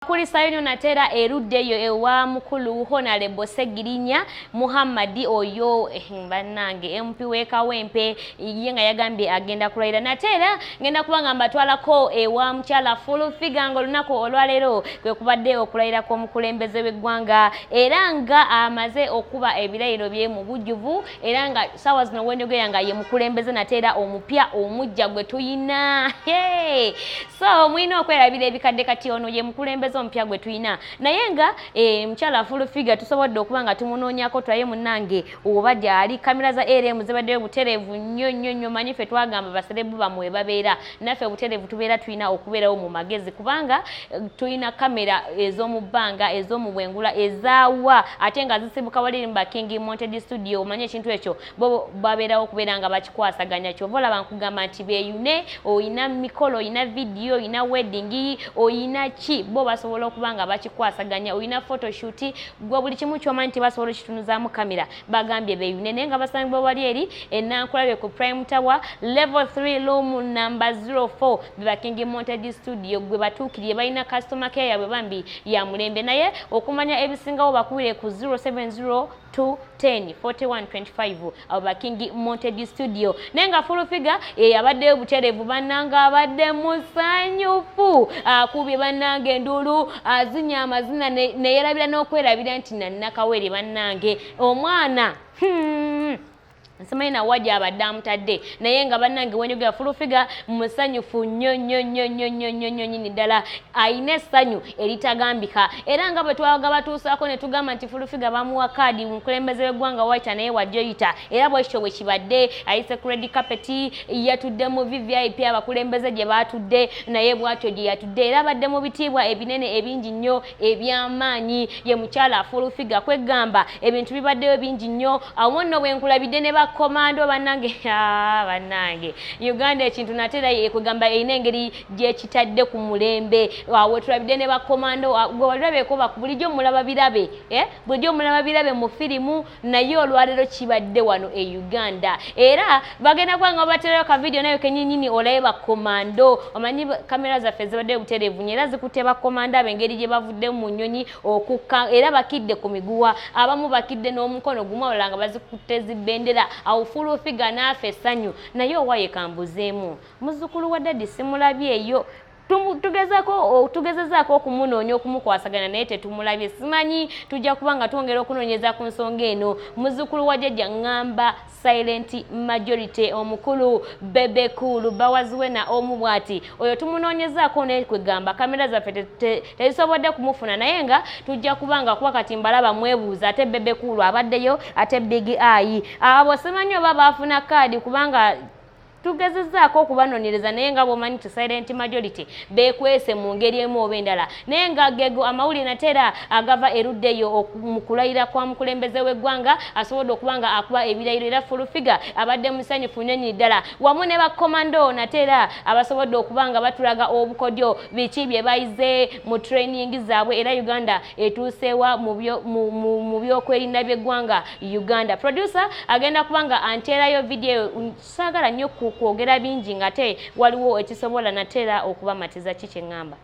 Kuli sayonyo natera eruddeyo ewa mukulu Honorable Segirinya Muhammadi oyo bannange MP w'Ekawempe yenga yagambye agenda kulayira natera ngenda kubanga mbatwalako ewa mukyala full figure ngo lunaku olwalero kwe kubadde okulayira kw'omukulembeze w'eggwanga era nga amaze okuba ebirayiro bye mu bujjuvu era nga sawa zino wenjogera nga ye mukulembeze natera omupya omujja gwe tuyina. So mwino okwerabira ebikadde kati ono ye mukulembeze ompya gwe tuyina naye nga mukyala full figure tusobodde okuba nga tumunoonyako tulaye munnange oba gyali kamera za RM zibaddeyo butereevu nnyo manyi ffe twagamba baserebu bamwe babeera naffe butereevu tubeera tulina okubeerawo mu magezi kubanga tulina kamera ez'omu bbanga ez'omu bwengula ezaawa ate nga zisibuka wali mu King Monted Studio omanye ekintu ekyo bo babeerawo okubeera nga bakikwasaganya kyova olaba nkugamba nti beeyune oyina mikolo oyina video oyina wedding oyina ki bo basobola okubanga bakikwasaganya oyina photoshoot gwe buli kimu ky'omanyi nti basobola okitunuuzaamu kamera bagambye beeyune naye nga basangibwa wali eri ennankulabe ku Prime Tower level 3 room number 04 beba King Monted Studio gwe batuukiriye balina customer care yabwe bambi ya mulembe naye okumanya ebisingawo bakubire ku 070 210 4125 aba King Monted Studio nenga full figure abadde buterevu bannanga abadde musanyufu akubye bannange ndulu azinya amazina neyerabira n'okwerabira nti nannakawere bannange omwana Nsimanyi wajja abadde amutadde naye nga bannange wenjogera full figure musanyufu nnyo ddala ayina essanyu eritagambika era nga bwe twaga batuusaako ne tugamba nti full figure bamuwa kaadi mukulembeze w'eggwanga White naye wajjoyita era bwekityo bwe kibadde ayise ku red carpet yatudde mu VVIP abakulembeze gye baatudde naye bwatyo gye yatudde era abadde mu bitiibwa ebinene ebingi nnyo eby'amaanyi ye mukyala full figure kwegamba ebintu bibaddeyo bingi nnyo awo nno bwe nkulabidde ne komando bannange bannange Uganda ekintu natera yekwegamba erina engeri gyekitadde ku mulembe awo tulabidde ne bakomando gwe walabeko bulijjo mulaba birabe bulijjo mulaba birabe mu firimu naye olwalero kibadde wano e Uganda era bagenda kubanga batereyo ka video nayo kenyinyini olaye bakomando omanyi kamera zaffe zibadde buterevu era zikutte bakomando abengeri gye bavudde mu nnyonyi okukka era bakidde ku miguwa abamu bakidde n'omukono gumu olanga bazikutte zibendera awo full figure naafe essanyu naye owaye kambuzeemu muzzukulu wa daddy simulabyeyo tugezezaako okumunoonya okumukwasagana naye tetumulabye simanyi tujja kuba nga twongera okunoonyeza ku nsonga eno muzzukulu wa jjajja ngamba silent majority omukulu Bebe Cool bawaziwena omu bwati oyo tumunoonyezaako nekwegamba kamera zaffe tezisobodde kumufuna naye nga tujja kuba nga kuba kati mbalaba mwebuuza ate Bebe Cool abaddeyo ate Big Eye abo simanyi oba baafuna kaadi kubanga tugezezaako okubanoonyereza naye nga bw'omanyi ti silent majority beekwese mu ngeri emu oba endala naye nga gego amawulire natera agava eruddeyo mu kulayira kwa mukulembeze w'eggwanga asobodde okuba nga akuba ebirayiro era full figure abadde musanyufu nnyo ddala wamu ne bakomando natera abasobodde okuba nga batulaga obukodyo biki bye bayize mu training zaabwe era Uganda etuusewa mu byokwerinda by'eggwanga Uganda producer agenda kuba nga anteerayo video saagala nnyo kwogera bingi ngate waliwo ekisobola natera okubamatiza kiki ngamba